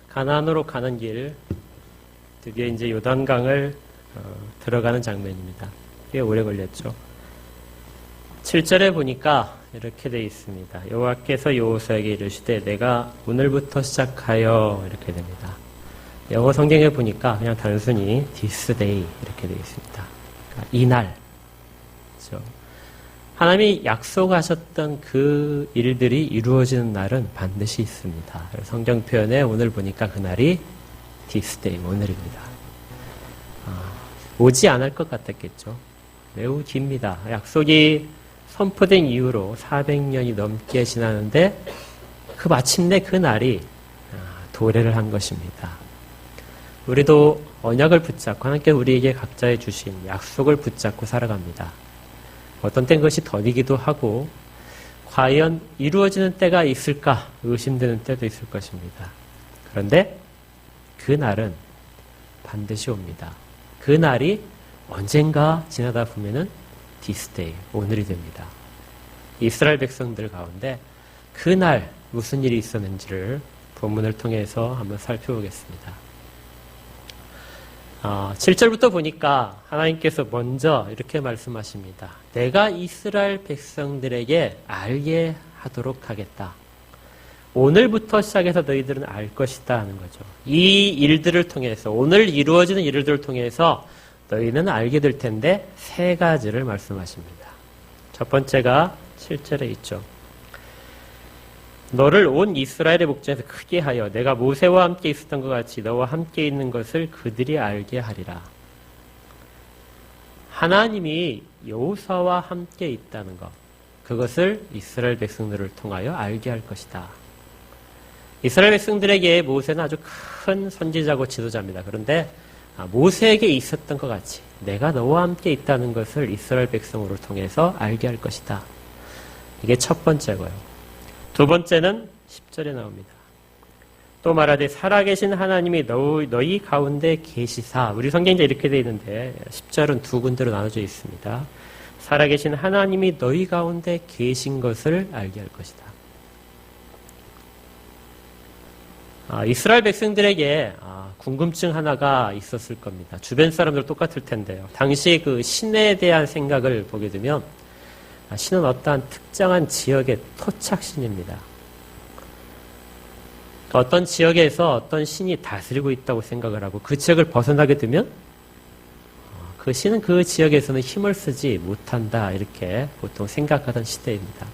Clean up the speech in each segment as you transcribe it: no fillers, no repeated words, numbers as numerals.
가나안으로 가는 길, 드디어 이제 요단강을 들어가는 장면입니다. 꽤 오래 걸렸죠. 7절에 보니까 이렇게 되어 있습니다. 여호와께서 여호수아에게 이르시되 내가 오늘부터 시작하여 이렇게 됩니다. 영어 성경에 보니까 그냥 단순히 this day 이렇게 되어 있습니다. 그러니까 이날. 그렇죠? 하나님이 약속하셨던 그 일들이 이루어지는 날은 반드시 있습니다. 성경 표현에 오늘 보니까 그날이 this day, 오늘입니다. 오지 않을 것 같았겠죠. 매우 깁니다. 약속이 선포된 이후로 400년이 넘게 지나는데 마침내 그 날이 도래를 한 것입니다. 우리도 언약을 붙잡고 하나님께 우리에게 각자에 주신 약속을 붙잡고 살아갑니다. 어떤 땐 그것이 더디기도 하고 과연 이루어지는 때가 있을까 의심되는 때도 있을 것입니다. 그런데 그 날은 반드시 옵니다. 그 날이 언젠가 지나다 보면은 this day, 오늘이 됩니다. 이스라엘 백성들 가운데 그 날 무슨 일이 있었는지를 본문을 통해서 한번 살펴보겠습니다. 7절부터 보니까 하나님께서 먼저 이렇게 말씀하십니다. 내가 이스라엘 백성들에게 알게 하도록 하겠다. 오늘부터 시작해서 너희들은 알 것이다 하는 거죠. 이 일들을 통해서, 오늘 이루어지는 일들을 통해서 너희는 알게 될 텐데 세 가지를 말씀하십니다. 첫 번째가 7절에 있죠. 너를 온 이스라엘의 목전에서 크게 하여 내가 모세와 함께 있었던 것 같이 너와 함께 있는 것을 그들이 알게 하리라. 하나님이 여호수아와 함께 있다는 것, 그것을 이스라엘 백성들을 통하여 알게 할 것이다. 이스라엘 백성들에게 모세는 아주 큰 선지자고 지도자입니다. 그런데 모세에게 있었던 것 같이 내가 너와 함께 있다는 것을 이스라엘 백성으로 통해서 알게 할 것이다. 이게 첫 번째고요. 두 번째는 10절에 나옵니다. 또 말하되 살아계신 하나님이 너희 가운데 계시사. 우리 성경에 이렇게 되어 있는데 10절은 두 군데로 나눠져 있습니다. 살아계신 하나님이 너희 가운데 계신 것을 알게 할 것이다. 이스라엘 백성들에게 궁금증 하나가 있었을 겁니다. 주변 사람들 똑같을 텐데요. 당시 그 신에 대한 생각을 보게 되면 신은 어떠한 특정한 지역의 토착신입니다. 어떤 지역에서 어떤 신이 다스리고 있다고 생각을 하고 그 지역을 벗어나게 되면 그 신은 그 지역에서는 힘을 쓰지 못한다 이렇게 보통 생각하던 시대입니다.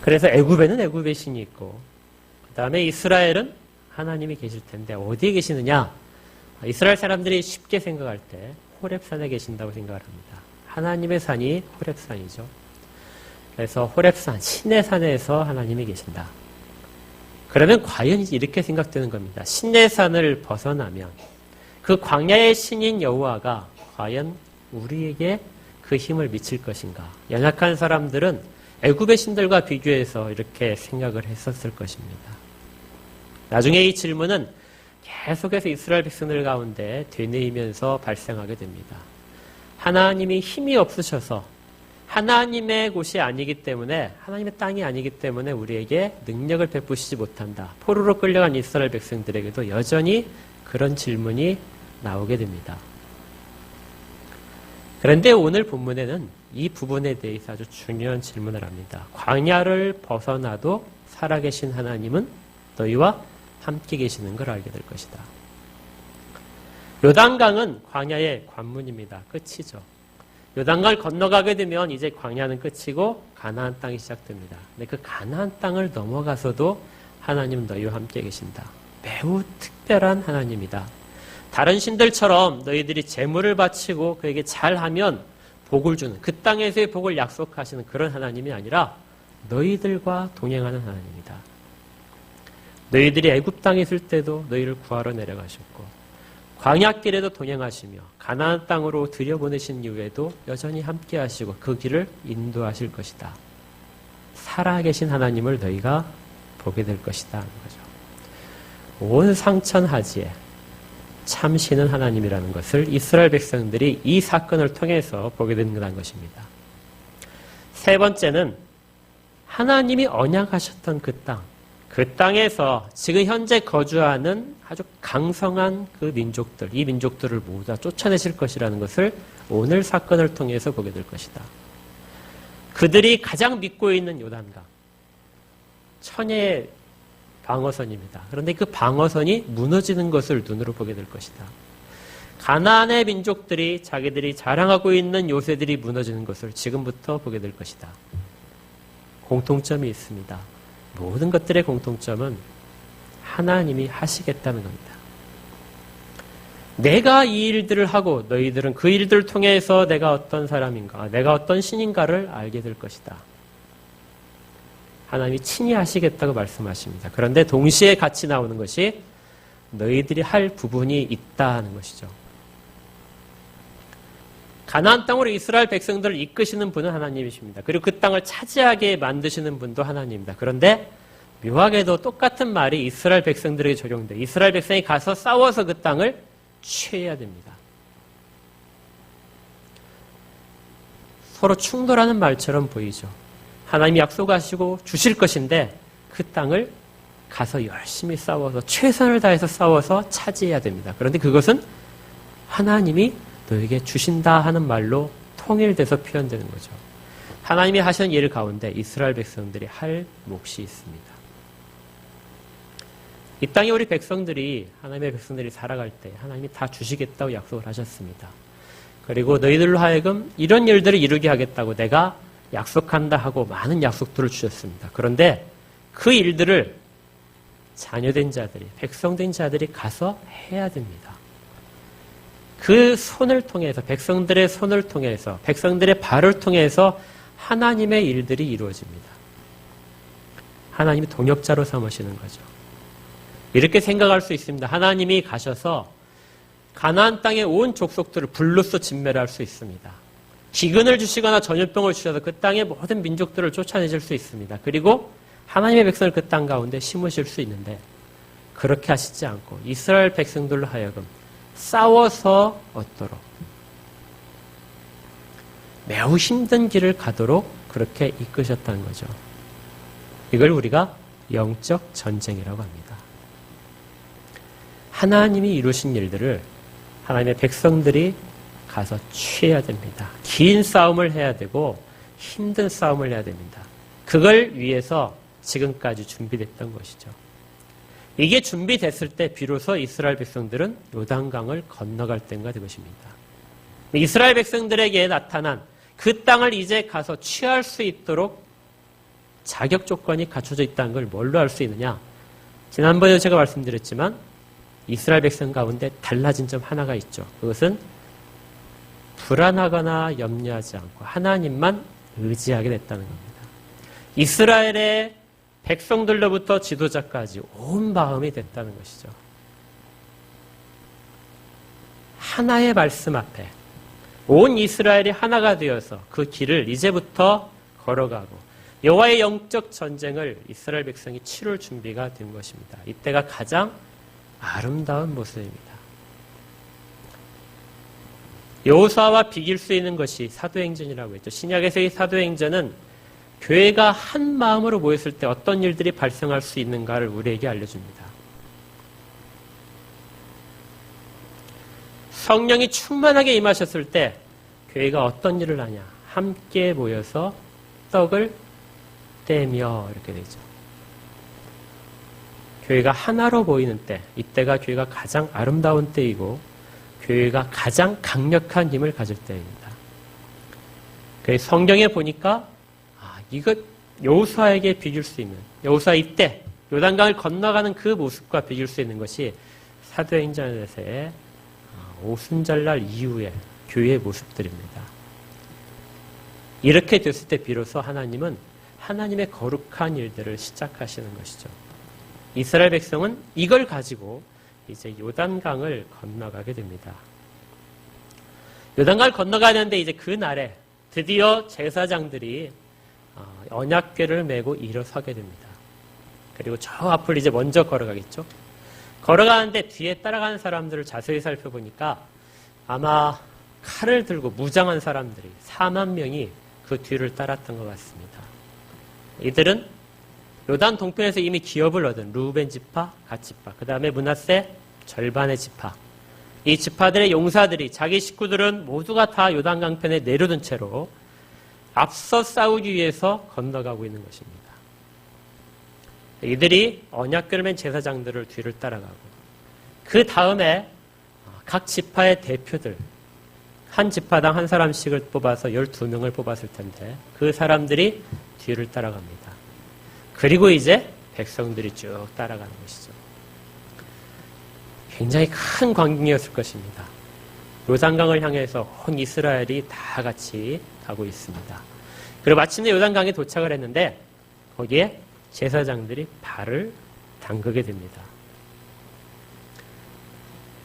그래서 애굽에는 애굽의 신이 있고 그 다음에 이스라엘은 하나님이 계실 텐데 어디에 계시느냐? 이스라엘 사람들이 쉽게 생각할 때 호렙산에 계신다고 생각을 합니다. 하나님의 산이 호렙산이죠. 그래서 호렙산, 신의 산에서 하나님이 계신다. 그러면 과연 이렇게 생각되는 겁니다. 신의 산을 벗어나면 그 광야의 신인 여호와가 과연 우리에게 그 힘을 미칠 것인가? 연약한 사람들은 애굽의 신들과 비교해서 이렇게 생각을 했었을 것입니다. 나중에 이 질문은 계속해서 이스라엘 백성들 가운데 되뇌이면서 발생하게 됩니다. 하나님이 힘이 없으셔서 하나님의 곳이 아니기 때문에 하나님의 땅이 아니기 때문에 우리에게 능력을 베푸시지 못한다. 포로로 끌려간 이스라엘 백성들에게도 여전히 그런 질문이 나오게 됩니다. 그런데 오늘 본문에는 이 부분에 대해서 아주 중요한 질문을 합니다. 광야를 벗어나도 살아계신 하나님은 너희와 함께 계시는 걸 알게 될 것이다. 요단강은 광야의 관문입니다. 끝이죠. 요단강을 건너가게 되면 이제 광야는 끝이고 가나안 땅이 시작됩니다. 근데 그 가나안 땅을 넘어가서도 하나님은 너희와 함께 계신다. 매우 특별한 하나님이다. 다른 신들처럼 너희들이 제물을 바치고 그에게 잘하면 복을 주는 그 땅에서의 복을 약속하시는 그런 하나님이 아니라 너희들과 동행하는 하나님이다. 너희들이 애굽 땅에 있을 때도 너희를 구하러 내려가셨고 광야길에도 동행하시며 가나안 땅으로 들여보내신 이후에도 여전히 함께 하시고 그 길을 인도하실 것이다. 살아계신 하나님을 너희가 보게 될 것이다 하는 거죠. 온 상천하지에 참신은 하나님이라는 것을 이스라엘 백성들이 이 사건을 통해서 보게 된다는 것입니다. 세 번째는 하나님이 언약하셨던 그 땅, 그 땅에서 지금 현재 거주하는 아주 강성한 그 민족들, 이 민족들을 모두 다 쫓아내실 것이라는 것을 오늘 사건을 통해서 보게 될 것이다. 그들이 가장 믿고 있는 요단강, 천혜의 방어선입니다. 그런데 그 방어선이 무너지는 것을 눈으로 보게 될 것이다. 가나안의 민족들이 자기들이 자랑하고 있는 요새들이 무너지는 것을 지금부터 보게 될 것이다. 공통점이 있습니다. 모든 것들의 공통점은 하나님이 하시겠다는 겁니다. 내가 이 일들을 하고 너희들은 그 일들을 통해서 내가 어떤 사람인가, 내가 어떤 신인가를 알게 될 것이다. 하나님이 친히 하시겠다고 말씀하십니다. 그런데 동시에 같이 나오는 것이 너희들이 할 부분이 있다 하는 것이죠. 가나안 땅으로 이스라엘 백성들을 이끄시는 분은 하나님이십니다. 그리고 그 땅을 차지하게 만드시는 분도 하나님입니다. 그런데 묘하게도 똑같은 말이 이스라엘 백성들에게 적용돼. 이스라엘 백성이 가서 싸워서 그 땅을 취해야 됩니다. 서로 충돌하는 말처럼 보이죠. 하나님이 약속하시고 주실 것인데 그 땅을 가서 열심히 싸워서 최선을 다해서 싸워서 차지해야 됩니다. 그런데 그것은 하나님이 너에게 주신다 하는 말로 통일돼서 표현되는 거죠. 하나님이 하신 일 가운데 이스라엘 백성들이 할 몫이 있습니다. 이 땅에 우리 백성들이, 하나님의 백성들이 살아갈 때 하나님이 다 주시겠다고 약속을 하셨습니다. 그리고 너희들로 하여금 이런 일들을 이루게 하겠다고 내가 약속한다 하고 많은 약속들을 주셨습니다. 그런데 그 일들을 자녀된 자들이, 백성된 자들이 가서 해야 됩니다. 그 손을 통해서, 백성들의 손을 통해서, 백성들의 발을 통해서 하나님의 일들이 이루어집니다. 하나님이 동역자로 삼으시는 거죠. 이렇게 생각할 수 있습니다. 하나님이 가셔서 가나안 땅의 온 족속들을 불로써 진멸할 수 있습니다. 기근을 주시거나 전염병을 주셔서 그 땅의 모든 민족들을 쫓아내실 수 있습니다. 그리고 하나님의 백성을 그 땅 가운데 심으실 수 있는데 그렇게 하시지 않고 이스라엘 백성들로 하여금 싸워서 얻도록 매우 힘든 길을 가도록 그렇게 이끄셨다는 거죠. 이걸 우리가 영적 전쟁이라고 합니다. 하나님이 이루신 일들을 하나님의 백성들이 가서 취해야 됩니다. 긴 싸움을 해야 되고 힘든 싸움을 해야 됩니다. 그걸 위해서 지금까지 준비됐던 것이죠. 이게 준비됐을 때 비로소 이스라엘 백성들은 요단강을 건너갈 때가 될 것입니다. 이스라엘 백성들에게 나타난 그 땅을 이제 가서 취할 수 있도록 자격 조건이 갖춰져 있다는 걸 뭘로 알 수 있느냐? 지난번에 제가 말씀드렸지만 이스라엘 백성 가운데 달라진 점 하나가 있죠. 그것은 불안하거나 염려하지 않고 하나님만 의지하게 됐다는 겁니다. 이스라엘의 백성들로부터 지도자까지 온 마음이 됐다는 것이죠. 하나의 말씀 앞에 온 이스라엘이 하나가 되어서 그 길을 이제부터 걸어가고 여호와의 영적 전쟁을 이스라엘 백성이 치룰 준비가 된 것입니다. 이때가 가장 아름다운 모습입니다. 여호수아와 비길 수 있는 것이 사도행전이라고 했죠. 신약에서의 사도행전은 교회가 한 마음으로 모였을 때 어떤 일들이 발생할 수 있는가를 우리에게 알려줍니다. 성령이 충만하게 임하셨을 때 교회가 어떤 일을 하냐? 함께 모여서 떡을 떼며 이렇게 되죠. 교회가 하나로 모이는 때, 이때가 교회가 가장 아름다운 때이고 교회가 가장 강력한 힘을 가질 때입니다. 성경에 보니까 이것 여호수아에게 비길 수 있는, 여호수아 이때 요단강을 건너가는 그 모습과 비길 수 있는 것이 사도행전에서의 오순절날 이후의 교회의 모습들입니다. 이렇게 됐을 때 비로소 하나님은 하나님의 거룩한 일들을 시작하시는 것이죠. 이스라엘 백성은 이걸 가지고 이제 요단강을 건너가게 됩니다. 요단강을 건너가야 되는데 이제 그 날에 드디어 제사장들이 언약궤를 메고 일어서게 됩니다. 그리고 저 앞을 이제 먼저 걸어가겠죠. 걸어가는데 뒤에 따라가는 사람들을 자세히 살펴보니까 아마 칼을 들고 무장한 사람들이 4만 명이 그 뒤를 따랐던 것 같습니다. 이들은 요단 동편에서 이미 기업을 얻은 루벤 지파, 갓 지파, 그 다음에 므낫세 절반의 지파. 이 지파들의 용사들이 자기 식구들은 모두가 다 요단강편에 내려둔 채로 앞서 싸우기 위해서 건너가고 있는 것입니다. 이들이 언약궤를 맨 제사장들을 뒤를 따라가고 그 다음에 각 지파의 대표들 한 지파당 한 사람씩을 뽑아서 12명을 뽑았을 텐데 그 사람들이 뒤를 따라갑니다. 그리고 이제 백성들이 쭉 따라가는 것이죠. 굉장히 큰 광경이었을 것입니다. 요단강을 향해서 온 이스라엘이 다 같이 가고 있습니다. 그리고 마침내 요단강에 도착을 했는데 거기에 제사장들이 발을 담그게 됩니다.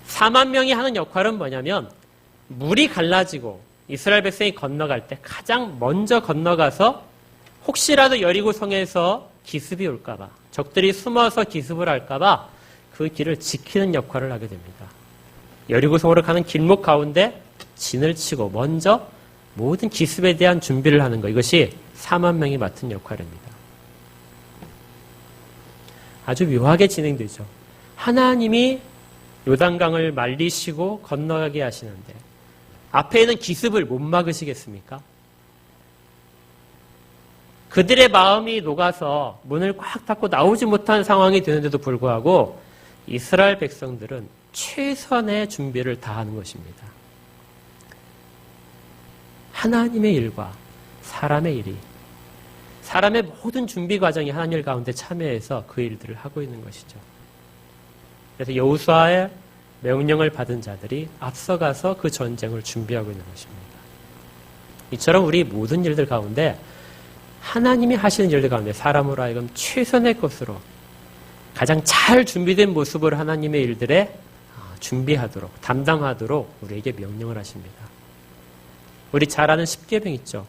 4만 명이 하는 역할은 뭐냐면 물이 갈라지고 이스라엘 백성이 건너갈 때 가장 먼저 건너가서 혹시라도 여리고 성에서 기습이 올까봐 적들이 숨어서 기습을 할까봐 그 길을 지키는 역할을 하게 됩니다. 여리고 성으로 가는 길목 가운데 진을 치고 먼저 모든 기습에 대한 준비를 하는 것, 이것이 4만 명이 맡은 역할입니다. 아주 묘하게 진행되죠. 하나님이 요단강을 말리시고 건너가게 하시는데 앞에 있는 기습을 못 막으시겠습니까? 그들의 마음이 녹아서 문을 꽉 닫고 나오지 못한 상황이 되는데도 불구하고 이스라엘 백성들은 최선의 준비를 다하는 것입니다. 하나님의 일과 사람의 일이, 사람의 모든 준비 과정이 하나님 일 가운데 참여해서 그 일들을 하고 있는 것이죠. 그래서 여호수아의 명령을 받은 자들이 앞서가서 그 전쟁을 준비하고 있는 것입니다. 이처럼 우리 모든 일들 가운데 하나님이 하시는 일들 가운데 사람으로 하여금 최선의 것으로 가장 잘 준비된 모습으로 하나님의 일들에 준비하도록, 담당하도록 우리에게 명령을 하십니다. 우리 잘 아는 십계명 있죠.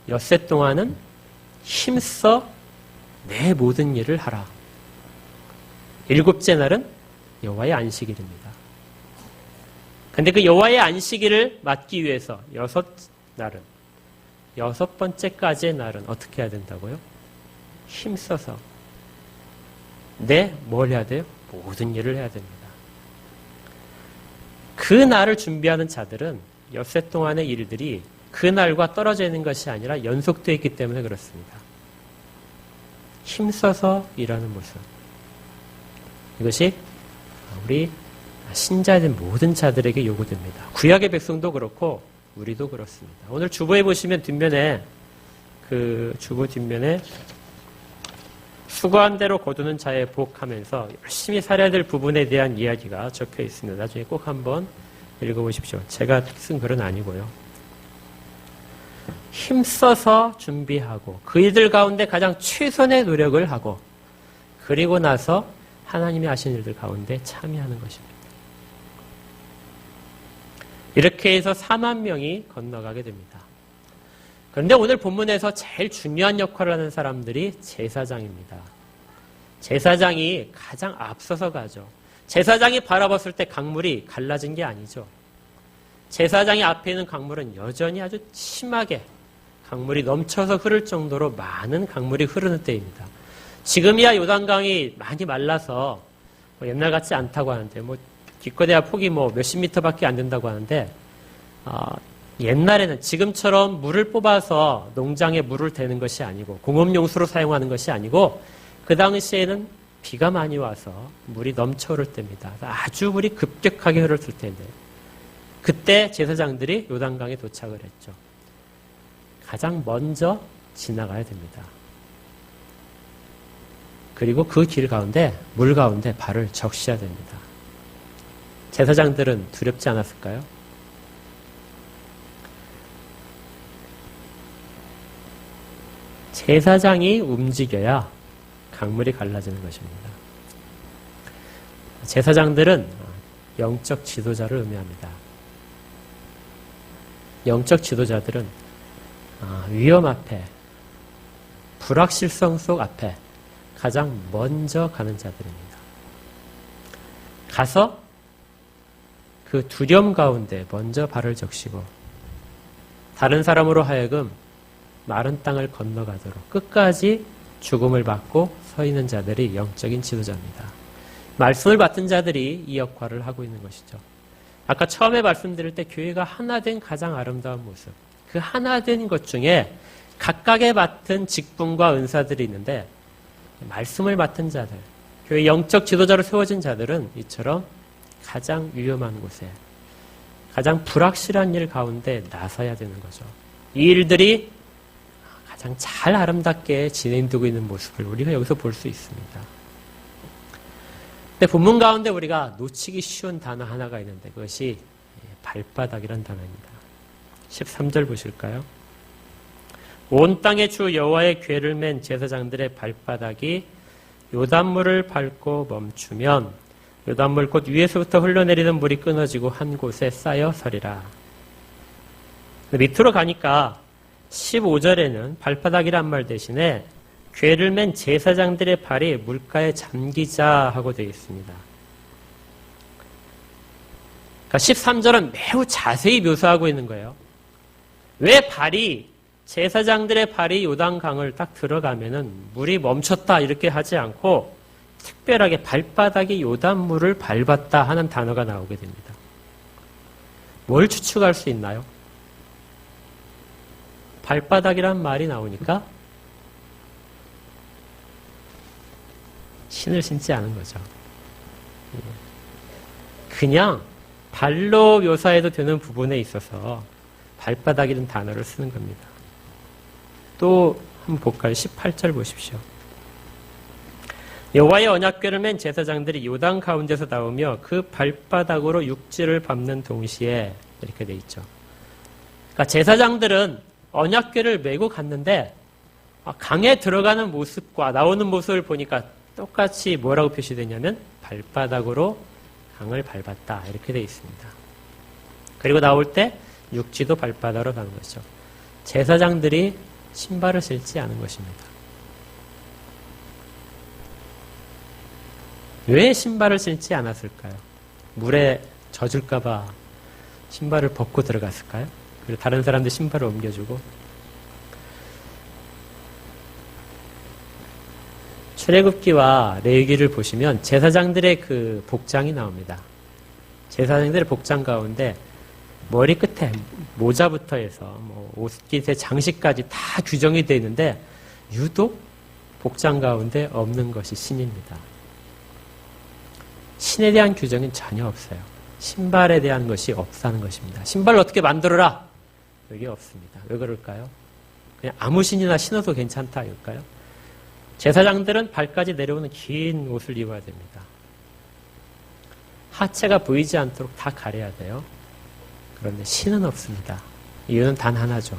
엿새 동안은 힘써 내 모든 일을 하라. 일곱째 날은 여호와의 안식일입니다. 근데 그 여호와의 안식일을 맡기 위해서 여섯 번째까지의 날은 어떻게 해야 된다고요? 힘써서 뭘 해야 돼요? 모든 일을 해야 됩니다. 그 날을 준비하는 자들은 엿새 동안의 일들이 그 날과 떨어져 있는 것이 아니라 연속되어 있기 때문에 그렇습니다. 힘써서 일하는 모습. 이것이 우리 신자된 모든 자들에게 요구됩니다. 구약의 백성도 그렇고 우리도 그렇습니다. 오늘 주보에 보시면 뒷면에 주보 뒷면에 수고한 대로 거두는 자의 복 하면서 열심히 살아야 될 부분에 대한 이야기가 적혀 있습니다. 나중에 꼭 한번 읽어보십시오. 제가 쓴 글은 아니고요. 힘써서 준비하고 그 일들 가운데 가장 최선의 노력을 하고 그리고 나서 하나님이 하신 일들 가운데 참여하는 것입니다. 이렇게 해서 4만 명이 건너가게 됩니다. 그런데 오늘 본문에서 제일 중요한 역할을 하는 사람들이 제사장입니다. 제사장이 가장 앞서서 가죠. 제사장이 바라봤을 때 강물이 갈라진 게 아니죠. 제사장이 앞에 있는 강물은 여전히 아주 심하게 강물이 넘쳐서 흐를 정도로 많은 강물이 흐르는 때입니다. 지금이야 요단강이 많이 말라서 옛날 같지 않다고 하는데 기껏해야 폭이 몇십 미터밖에 안 된다고 하는데 옛날에는 지금처럼 물을 뽑아서 농장에 물을 대는 것이 아니고 공업용수로 사용하는 것이 아니고 그 당시에는 비가 많이 와서 물이 넘쳐 흐를 때입니다. 아주 물이 급격하게 흐를 때인데 그때 제사장들이 요단강에 도착을 했죠. 가장 먼저 지나가야 됩니다. 그리고 그 길 가운데, 물 가운데 발을 적셔야 됩니다. 제사장들은 두렵지 않았을까요? 제사장이 움직여야 강물이 갈라지는 것입니다. 제사장들은 영적 지도자를 의미합니다. 영적 지도자들은 위험 앞에, 불확실성 속 앞에 가장 먼저 가는 자들입니다. 가서 그 두려움 가운데 먼저 발을 적시고 다른 사람으로 하여금 마른 땅을 건너가도록 끝까지 죽음을 받고 서 있는 자들이 영적인 지도자입니다. 말씀을 받은 자들이 이 역할을 하고 있는 것이죠. 아까 처음에 말씀드릴 때 교회가 하나된 가장 아름다운 모습, 그 하나된 것 중에 각각의 맡은 직분과 은사들이 있는데 말씀을 맡은 자들, 교회 영적 지도자로 세워진 자들은 이처럼 가장 위험한 곳에 가장 불확실한 일 가운데 나서야 되는 거죠. 이 일들이 가장 잘 아름답게 진행되고 있는 모습을 우리가 여기서 볼 수 있습니다. 근데 본문 가운데 우리가 놓치기 쉬운 단어 하나가 있는데 그것이 발바닥이라는 단어입니다. 13절 보실까요? 온 땅의 주 여호와의 궤를 맨 제사장들의 발바닥이 요단물을 밟고 멈추면 요단물 곧 위에서부터 흘러내리는 물이 끊어지고 한 곳에 쌓여 서리라. 밑으로 가니까 15절에는 발바닥이란 말 대신에 궤를 맨 제사장들의 발이 물가에 잠기자 하고 되어 있습니다. 그러니까 13절은 매우 자세히 묘사하고 있는 거예요. 왜 제사장들의 발이 요단강을 딱 들어가면은 물이 멈췄다 이렇게 하지 않고 특별하게 발바닥이 요단물을 밟았다 하는 단어가 나오게 됩니다. 뭘 추측할 수 있나요? 발바닥이란 말이 나오니까 신을 신지 않은 거죠. 그냥 발로 묘사해도 되는 부분에 있어서 발바닥이라는 단어를 쓰는 겁니다. 또 한번 볼까요? 18절 보십시오. 여호와의 언약궤를 맨 제사장들이 요단 가운데서 나오며 그 발바닥으로 육지를 밟는 동시에 이렇게 돼 있죠. 그러니까 제사장들은 언약궤를 메고 갔는데 강에 들어가는 모습과 나오는 모습을 보니까 똑같이 뭐라고 표시되냐면 발바닥으로 강을 밟았다 이렇게 돼 있습니다. 그리고 나올 때 육지도 발바닥으로 가는 것이죠. 제사장들이 신발을 신지 않은 것입니다. 왜 신발을 신지 않았을까요? 물에 젖을까 봐 신발을 벗고 들어갔을까요? 그리고 다른 사람들 신발을 옮겨주고. 출애굽기와 레위기를 보시면 제사장들의 그 복장이 나옵니다. 제사장들의 복장 가운데 머리 끝에 모자부터 해서 옷깃의 장식까지 다 규정이 되어 있는데 유독 복장 가운데 없는 것이 신입니다. 신에 대한 규정은 전혀 없어요. 신발에 대한 것이 없다는 것입니다. 신발을 어떻게 만들어라? 여기 없습니다. 왜 그럴까요? 그냥 아무 신이나 신어도 괜찮다 이럴까요? 제사장들은 발까지 내려오는 긴 옷을 입어야 됩니다. 하체가 보이지 않도록 다 가려야 돼요. 그런데 신은 없습니다. 이유는 단 하나죠.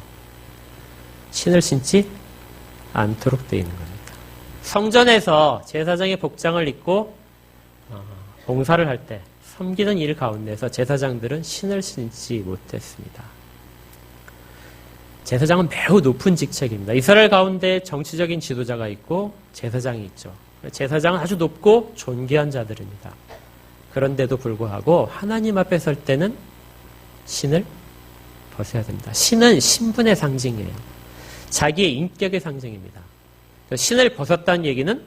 신을 신지 않도록 되어 있는 겁니다. 성전에서 제사장의 복장을 입고 봉사를 할 때 섬기는 일 가운데서 제사장들은 신을 신지 못했습니다. 제사장은 매우 높은 직책입니다. 이스라엘 가운데 정치적인 지도자가 있고 제사장이 있죠. 제사장은 아주 높고 존귀한 자들입니다. 그런데도 불구하고 하나님 앞에 설 때는 신을 벗어야 됩니다. 신은 신분의 상징이에요. 자기의 인격의 상징입니다. 신을 벗었다는 얘기는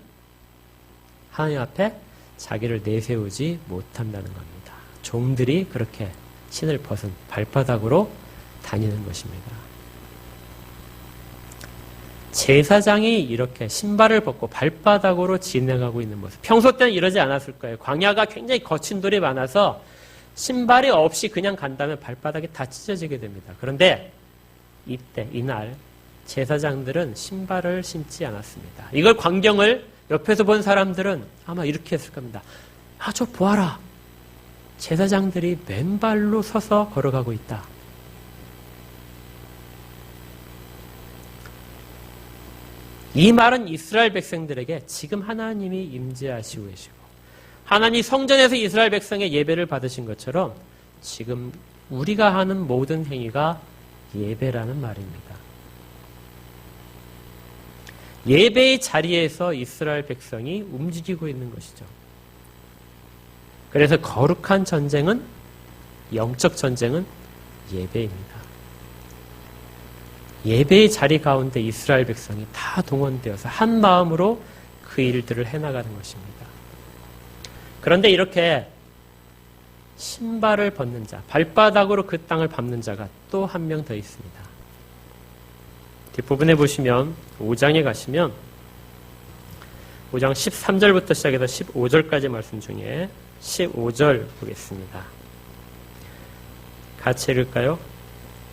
하나님 앞에 자기를 내세우지 못한다는 겁니다. 종들이 그렇게 신을 벗은 발바닥으로 다니는 것입니다. 제사장이 이렇게 신발을 벗고 발바닥으로 진행하고 있는 모습. 평소 때는 이러지 않았을 거예요. 광야가 굉장히 거친 돌이 많아서 신발이 없이 그냥 간다면 발바닥이 다 찢어지게 됩니다. 그런데 이날 제사장들은 신발을 신지 않았습니다. 이걸 광경을 옆에서 본 사람들은 아마 이렇게 했을 겁니다. 저 보아라. 제사장들이 맨발로 서서 걸어가고 있다. 이 말은 이스라엘 백성들에게 지금 하나님이 임재하시고 계시고 하나님 성전에서 이스라엘 백성의 예배를 받으신 것처럼 지금 우리가 하는 모든 행위가 예배라는 말입니다. 예배의 자리에서 이스라엘 백성이 움직이고 있는 것이죠. 그래서 거룩한 전쟁은, 영적 전쟁은 예배입니다. 예배의 자리 가운데 이스라엘 백성이 다 동원되어서 한 마음으로 그 일들을 해나가는 것입니다. 그런데 이렇게 신발을 벗는 자, 발바닥으로 그 땅을 밟는 자가 또 한 명 더 있습니다. 뒷부분에 보시면 5장에 가시면 5장 13절부터 시작해서 15절까지 말씀 중에 15절 보겠습니다. 같이 읽을까요?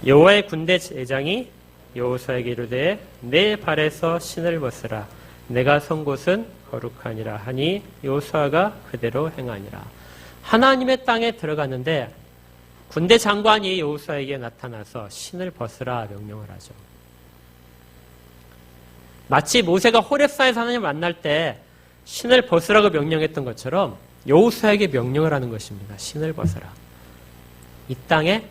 여호와의 군대 제장이 여호수아에게 이르되 내 발에서 신을 벗으라. 내가 선 곳은 거룩하니라 하니 여호수아가 그대로 행하니라. 하나님의 땅에 들어갔는데 군대 장관이 여호수아에게 나타나서 신을 벗으라 명령을 하죠. 마치 모세가 호렙산에서 하나님을 만날 때 신을 벗으라고 명령했던 것처럼 여호수아에게 명령을 하는 것입니다. 신을 벗으라. 이 땅에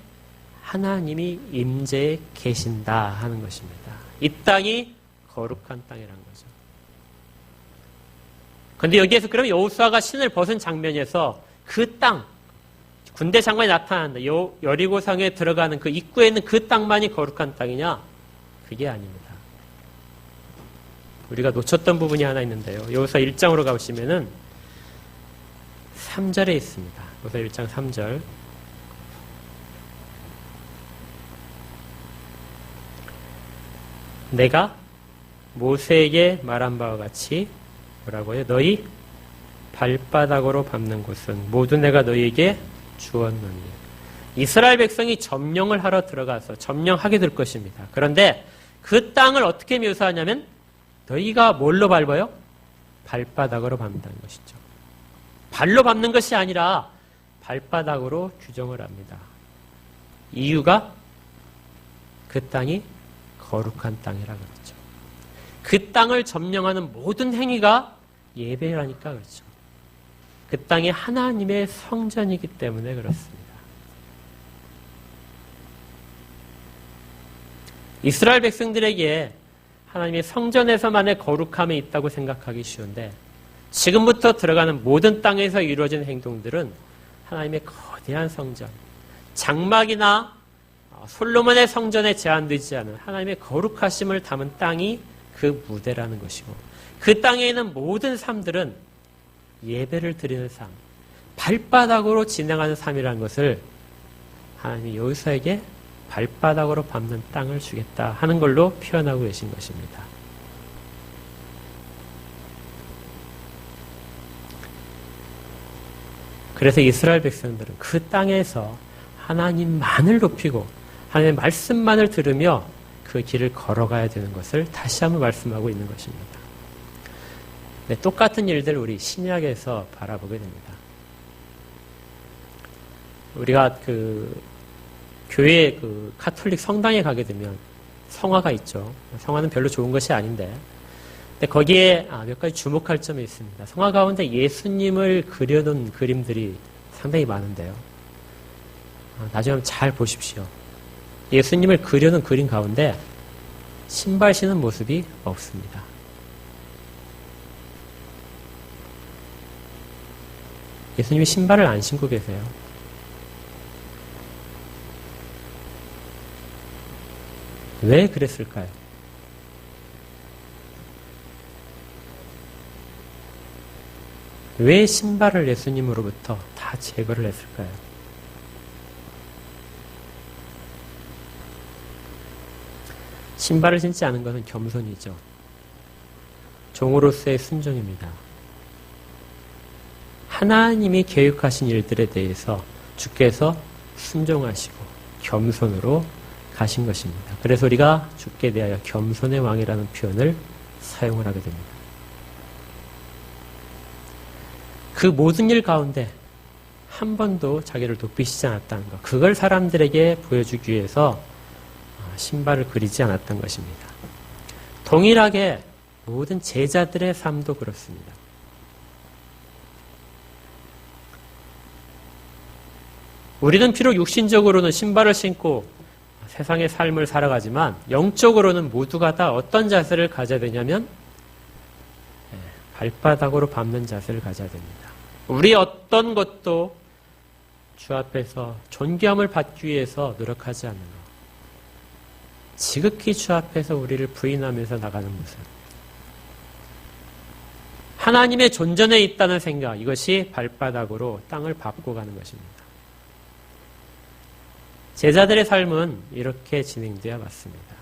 하나님이 임재해 계신다 하는 것입니다. 이 땅이 거룩한 땅이라는 거죠. 그런데 여기에서 그럼 여호수아가 신을 벗은 장면에서 그 땅, 군대 장관이 나타난다. 여리고성에 들어가는 그 입구에 있는 그 땅만이 거룩한 땅이냐? 그게 아닙니다. 우리가 놓쳤던 부분이 하나 있는데요. 여호수아 1장으로 가보시면은 3절에 있습니다. 여호수아 1장 3절. 내가 모세에게 말한 바와 같이 뭐라고요? 너희 발바닥으로 밟는 곳은 모두 내가 너희에게 주었노니. 이스라엘 백성이 점령을 하러 들어가서 점령하게 될 것입니다. 그런데 그 땅을 어떻게 묘사하냐면 너희가 뭘로 밟아요? 발바닥으로 밟는다는 것이죠. 발로 밟는 것이 아니라 발바닥으로 규정을 합니다. 이유가 그 땅이 거룩한 땅이라 그렇죠. 그 땅을 점령하는 모든 행위가 예배라니까 그렇죠. 그 땅이 하나님의 성전이기 때문에 그렇습니다. 이스라엘 백성들에게 하나님의 성전에서만의 거룩함이 있다고 생각하기 쉬운데 지금부터 들어가는 모든 땅에서 이루어진 행동들은 하나님의 거대한 성전, 장막이나 솔로몬의 성전에 제한되지 않은 하나님의 거룩하심을 담은 땅이 그 무대라는 것이고 그 땅에 있는 모든 삶들은 예배를 드리는 삶, 발바닥으로 진행하는 삶이라는 것을 하나님이 여호수아에게 발바닥으로 밟는 땅을 주겠다 하는 걸로 표현하고 계신 것입니다. 그래서 이스라엘 백성들은 그 땅에서 하나님만을 높이고 하나님의 말씀만을 들으며 그 길을 걸어가야 되는 것을 다시 한번 말씀하고 있는 것입니다. 네, 똑같은 일들을 우리 신약에서 바라보게 됩니다. 우리가 교회 카톨릭 성당에 가게 되면 성화가 있죠. 성화는 별로 좋은 것이 아닌데, 근데 거기에 몇 가지 주목할 점이 있습니다. 성화 가운데 예수님을 그려놓은 그림들이 상당히 많은데요. 나중에 한번 잘 보십시오. 예수님을 그려놓은 그림 가운데 신발 신은 모습이 없습니다. 예수님이 신발을 안 신고 계세요. 왜 그랬을까요? 왜 신발을 예수님으로부터 다 제거를 했을까요? 신발을 신지 않은 것은 겸손이죠. 종으로서의 순종입니다. 하나님이 계획하신 일들에 대해서 주께서 순종하시고 겸손으로 가신 것입니다. 그래서 우리가 주께 대하여 겸손의 왕이라는 표현을 사용을 하게 됩니다. 그 모든 일 가운데 한 번도 자기를 높이시지 않았다는 것, 그걸 사람들에게 보여주기 위해서 신발을 그리지 않았던 것입니다. 동일하게 모든 제자들의 삶도 그렇습니다. 우리는 비록 육신적으로는 신발을 신고 세상의 삶을 살아가지만 영적으로는 모두가 다 어떤 자세를 가져야 되냐면 발바닥으로 밟는 자세를 가져야 됩니다. 우리 어떤 것도 주 앞에서 존귀함을 받기 위해서 노력하지 않는 것. 지극히 주 앞에서 우리를 부인하면서 나가는 모습. 하나님의 존전에 있다는 생각, 이것이 발바닥으로 땅을 밟고 가는 것입니다. 제자들의 삶은 이렇게 진행되어 왔습니다.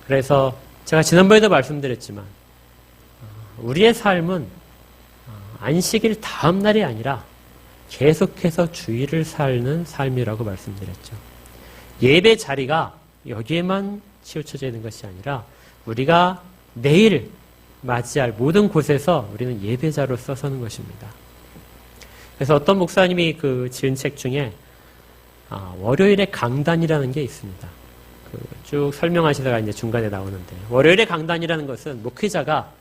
그래서 제가 지난번에도 말씀드렸지만 우리의 삶은 안식일 다음 날이 아니라 계속해서 주일을 사는 삶이라고 말씀드렸죠. 예배 자리가 여기에만 치우쳐져 있는 것이 아니라 우리가 내일 맞이할 모든 곳에서 우리는 예배자로서 서는 것입니다. 그래서 어떤 목사님이 지은 책 중에 월요일의 강단이라는 게 있습니다. 쭉 설명하시다가 이제 중간에 나오는데, 월요일의 강단이라는 것은 목회자가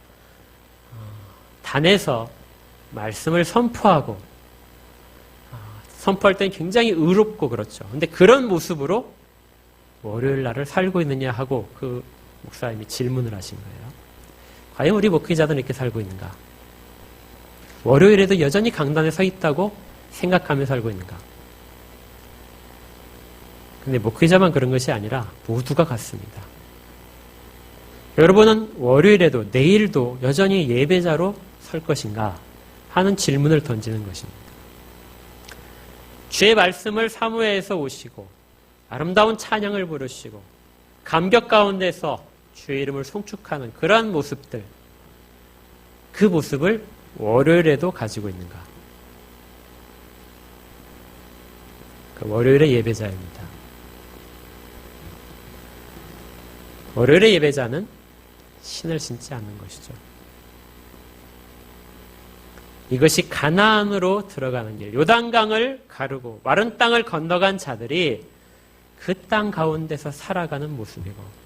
단에서 말씀을 선포하고 선포할 때는 굉장히 의롭고 그렇죠. 근데 그런 모습으로 월요일 날을 살고 있느냐 하고 그 목사님이 질문을 하신 거예요. 과연 우리 목회자들은 이렇게 살고 있는가? 월요일에도 여전히 강단에 서 있다고 생각하며 살고 있는가? 근데 목회자만 그런 것이 아니라 모두가 같습니다. 여러분은 월요일에도 내일도 여전히 예배자로 설 것인가 하는 질문을 던지는 것입니다. 주의 말씀을 사무회에서 오시고 아름다운 찬양을 부르시고 감격 가운데서 주의 이름을 송축하는 그러한 모습들, 그 모습을 월요일에도 가지고 있는가? 그 월요일의 예배자입니다. 월요일의 예배자는 신을 신지 않는 것이죠. 이것이 가나안으로 들어가는 길, 요단강을 가르고 마른 땅을 건너간 자들이 그 땅 가운데서 살아가는 모습이고,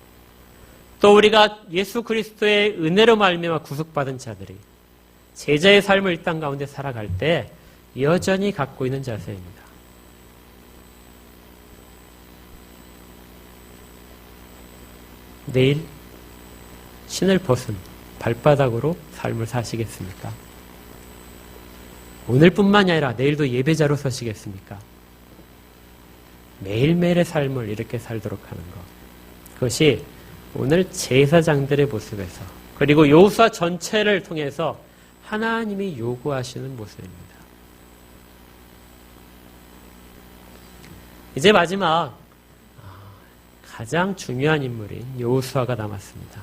또 우리가 예수 그리스도의 은혜로 말미암아 구속받은 자들이 제자의 삶을 이 땅 가운데 살아갈 때 여전히 갖고 있는 자세입니다. 내일 신을 벗은 발바닥으로 삶을 사시겠습니까? 오늘뿐만이 아니라 내일도 예배자로 서시겠습니까? 매일매일의 삶을 이렇게 살도록 하는 것. 그것이 오늘 제사장들의 모습에서, 그리고 여호수아 전체를 통해서 하나님이 요구하시는 모습입니다. 이제 마지막 가장 중요한 인물인 여호수아가 남았습니다.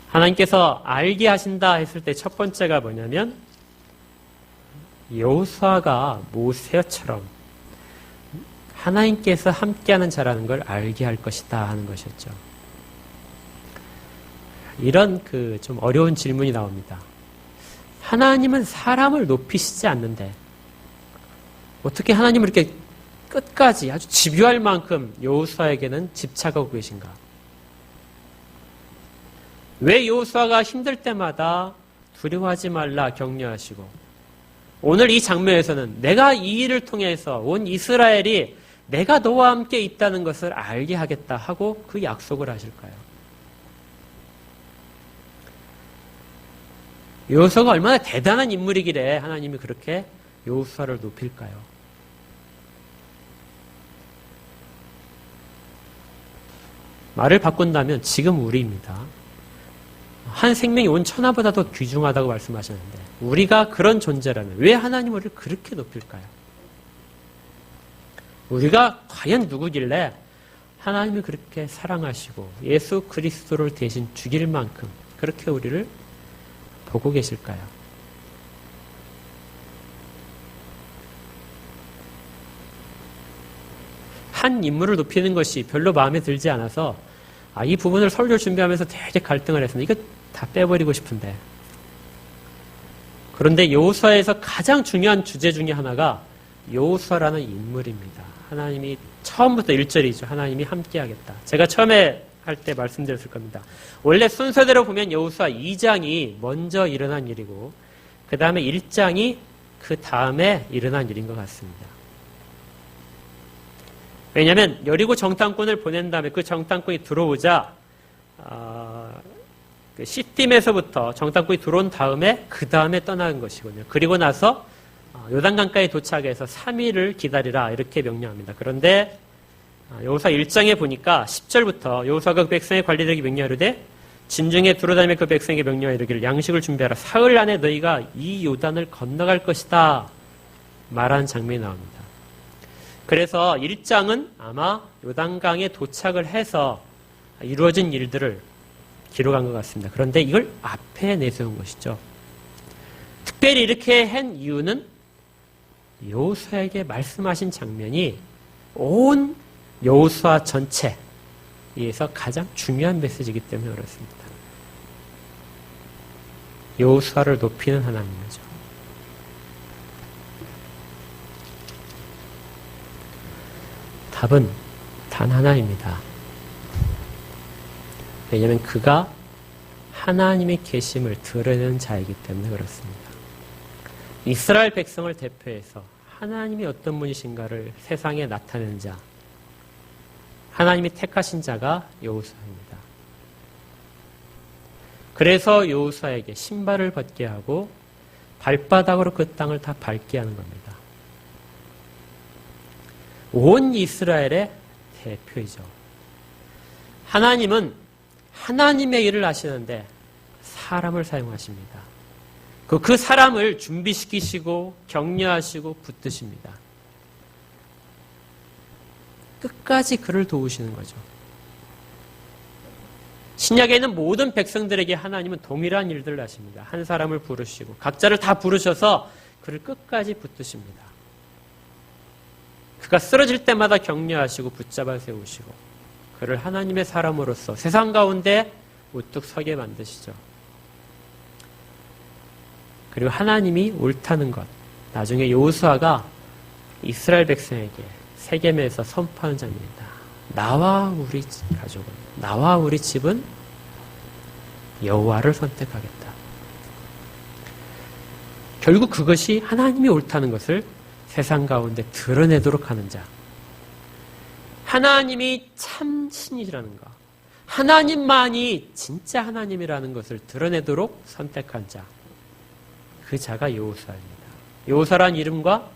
하나님께서 알게 하신다 했을 때 첫 번째가 뭐냐면 여호수아가 모세처럼 하나님께서 함께하는 자라는 걸 알게 할 것이다 하는 것이었죠. 이런 좀 어려운 질문이 나옵니다. 하나님은 사람을 높이시지 않는데 어떻게 하나님을 이렇게 끝까지 아주 집요할 만큼 여호수아에게는 집착하고 계신가? 왜 여호수아가 힘들 때마다 두려워하지 말라 격려하시고, 오늘 이 장면에서는 내가 이 일을 통해서 온 이스라엘이 내가 너와 함께 있다는 것을 알게 하겠다 하고 그 약속을 하실까요? 여호수아가 얼마나 대단한 인물이길래 하나님이 그렇게 여호수아를 높일까요? 말을 바꾼다면 지금 우리입니다. 한 생명이 온 천하보다 더 귀중하다고 말씀하셨는데 우리가 그런 존재라면 왜 하나님 우리를 그렇게 높일까요? 우리가 과연 누구길래 하나님이 그렇게 사랑하시고 예수 그리스도를 대신 죽일 만큼 그렇게 우리를 보고 계실까요? 한 인물을 높이는 것이 별로 마음에 들지 않아서 이 부분을 설교 준비하면서 되게 갈등을 했습니다. 이거 다 빼버리고 싶은데. 그런데 여호수아에서 가장 중요한 주제 중에 하나가 여호수아라는 인물입니다. 하나님이 처음부터 1절이죠. 하나님이 함께하겠다. 제가 처음에 할 때 말씀드렸을 겁니다. 원래 순서대로 보면 여호수아 2장이 먼저 일어난 일이고 그 다음에 1장이 그 다음에 일어난 일인 것 같습니다. 왜냐하면 여리고 정탐꾼을 보낸 다음에 그 정탐꾼이 들어오자 시팀에서부터 정탐꾼이 들어온 다음에 그 다음에 떠나는 것이군요. 그리고 나서 요단강가에 도착해서 3일을 기다리라 이렇게 명령합니다. 그런데 여호수아 1장에 보니까 10절부터 여호수아가 그 백성의 관리들에게 명령하되 진중에 두루다니며 그 백성에게 명령하여 이르기를 양식을 준비하라. 사흘 안에 너희가 이 요단을 건너갈 것이다 말하는 장면이 나옵니다. 그래서 1장은 아마 요단강에 도착을 해서 이루어진 일들을 기록한 것 같습니다. 그런데 이걸 앞에 내세운 것이죠. 특별히 이렇게 한 이유는 여호수아에게 말씀하신 장면이 온 여호수아 전체에서 가장 중요한 메시지이기 때문에 그렇습니다. 여호수아를 높이는 하나님이죠. 답은 단 하나입니다. 왜냐하면 그가 하나님의 계심을 드러내는 자이기 때문에 그렇습니다. 이스라엘 백성을 대표해서 하나님이 어떤 분이신가를 세상에 나타내는 자, 하나님이 택하신 자가 여호수아입니다. 그래서 여호수아에게 신발을 벗게 하고 발바닥으로 그 땅을 다 밟게 하는 겁니다. 온 이스라엘의 대표이죠. 하나님은 하나님의 일을 하시는데 사람을 사용하십니다. 그 사람을 준비시키시고 격려하시고 붙드십니다. 끝까지 그를 도우시는 거죠. 신약에 있는 모든 백성들에게 하나님은 동일한 일들을 하십니다. 한 사람을 부르시고 각자를 다 부르셔서 그를 끝까지 붙드십니다. 그가 쓰러질 때마다 격려하시고 붙잡아 세우시고 그를 하나님의 사람으로서 세상 가운데 우뚝 서게 만드시죠. 그리고 하나님이 옳다는 것, 나중에 여호수아가 이스라엘 백성에게 세겜에서 선포하는 장면이다. 나와 우리 가족은, 나와 우리 집은 여호와를 선택하겠다. 결국 그것이 하나님이 옳다는 것을 세상 가운데 드러내도록 하는 자. 하나님이 참 신이라는 것, 하나님만이 진짜 하나님이라는 것을 드러내도록 선택한 자. 그 자가 여호수아입니다. 여호수아란 이름과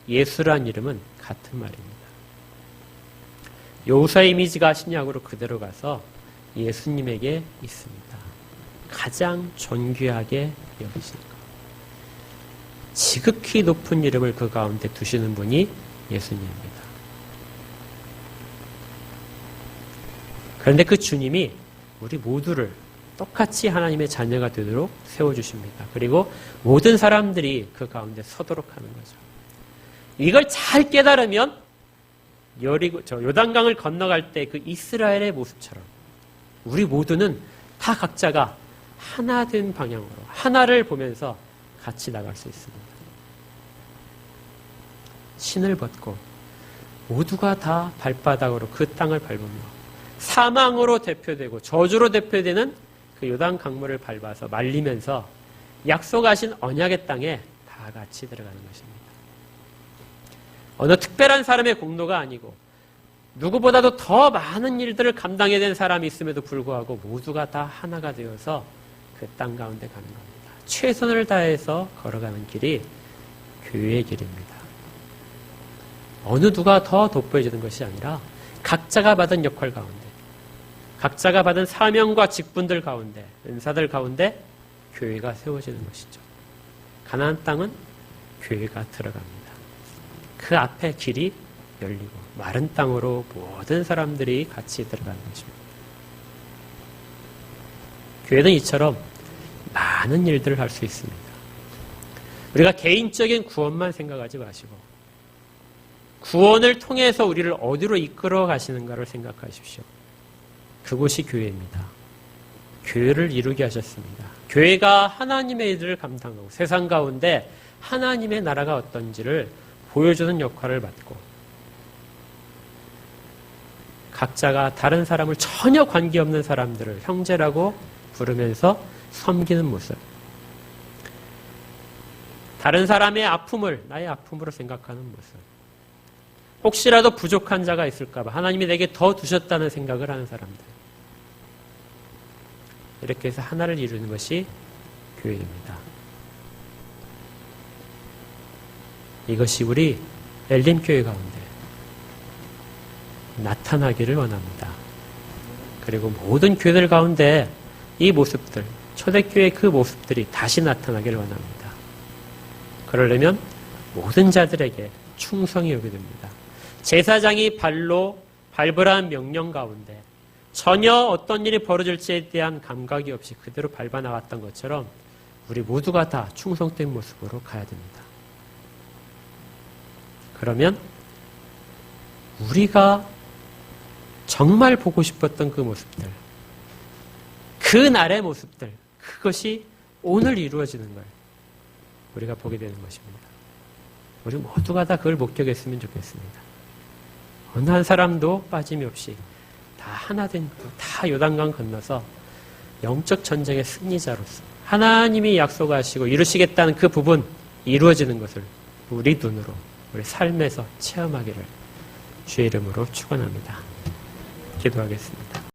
예수란 이름은 같은 말입니다. 여호수아의 이미지가 신약으로 그대로 가서 예수님에게 있습니다. 가장 존귀하게 여기시는 것. 지극히 높은 이름을 그 가운데 두시는 분이 예수님입니다. 그런데 그 주님이 우리 모두를 똑같이 하나님의 자녀가 되도록 세워주십니다. 그리고 모든 사람들이 그 가운데 서도록 하는 거죠. 이걸 잘 깨달으면 요단강을 건너갈 때 그 이스라엘의 모습처럼 우리 모두는 다 각자가 하나 된 방향으로 하나를 보면서 같이 나갈 수 있습니다. 신을 벗고 모두가 다 발바닥으로 그 땅을 밟으며 사망으로 대표되고 저주로 대표되는 그 요단 강물을 밟아서 말리면서 약속하신 언약의 땅에 다 같이 들어가는 것입니다. 어느 특별한 사람의 공로가 아니고 누구보다도 더 많은 일들을 감당해야 되는 사람이 있음에도 불구하고 모두가 다 하나가 되어서 그 땅 가운데 가는 겁니다. 최선을 다해서 걸어가는 길이 교회의 길입니다. 어느 누가 더 돋보여지는 것이 아니라 각자가 받은 역할 가운데, 각자가 받은 사명과 직분들 가운데, 은사들 가운데 교회가 세워지는 것이죠. 가나안 땅은 교회가 들어갑니다. 그 앞에 길이 열리고 마른 땅으로 모든 사람들이 같이 들어가는 것입니다. 교회는 이처럼 많은 일들을 할 수 있습니다. 우리가 개인적인 구원만 생각하지 마시고 구원을 통해서 우리를 어디로 이끌어 가시는가를 생각하십시오. 그곳이 교회입니다. 교회를 이루게 하셨습니다. 교회가 하나님의 일을 감당하고 세상 가운데 하나님의 나라가 어떤지를 보여주는 역할을 맡고 각자가 다른 사람을 전혀 관계없는 사람들을 형제라고 부르면서 섬기는 모습. 다른 사람의 아픔을 나의 아픔으로 생각하는 모습. 혹시라도 부족한 자가 있을까 봐 하나님이 내게 더 두셨다는 생각을 하는 사람들. 이렇게 해서 하나를 이루는 것이 교회입니다. 이것이 우리 엘림교회 가운데 나타나기를 원합니다. 그리고 모든 교회들 가운데 이 모습들, 초대교회의 그 모습들이 다시 나타나기를 원합니다. 그러려면 모든 자들에게 충성이 오게 됩니다. 제사장이 밟으라는 명령 가운데 전혀 어떤 일이 벌어질지에 대한 감각이 없이 그대로 밟아 나갔던 것처럼 우리 모두가 다 충성된 모습으로 가야 됩니다. 그러면 우리가 정말 보고 싶었던 그 모습들, 그 날의 모습들, 그것이 오늘 이루어지는 걸 우리가 보게 되는 것입니다. 우리 모두가 다 그걸 목격했으면 좋겠습니다. 어느 한 사람도 빠짐이 없이 다 하나된, 다 요단강 건너서 영적 전쟁의 승리자로서 하나님이 약속하시고 이루시겠다는 그 부분 이루어지는 것을 우리 눈으로, 우리 삶에서 체험하기를 주의 이름으로 축원합니다. 기도하겠습니다.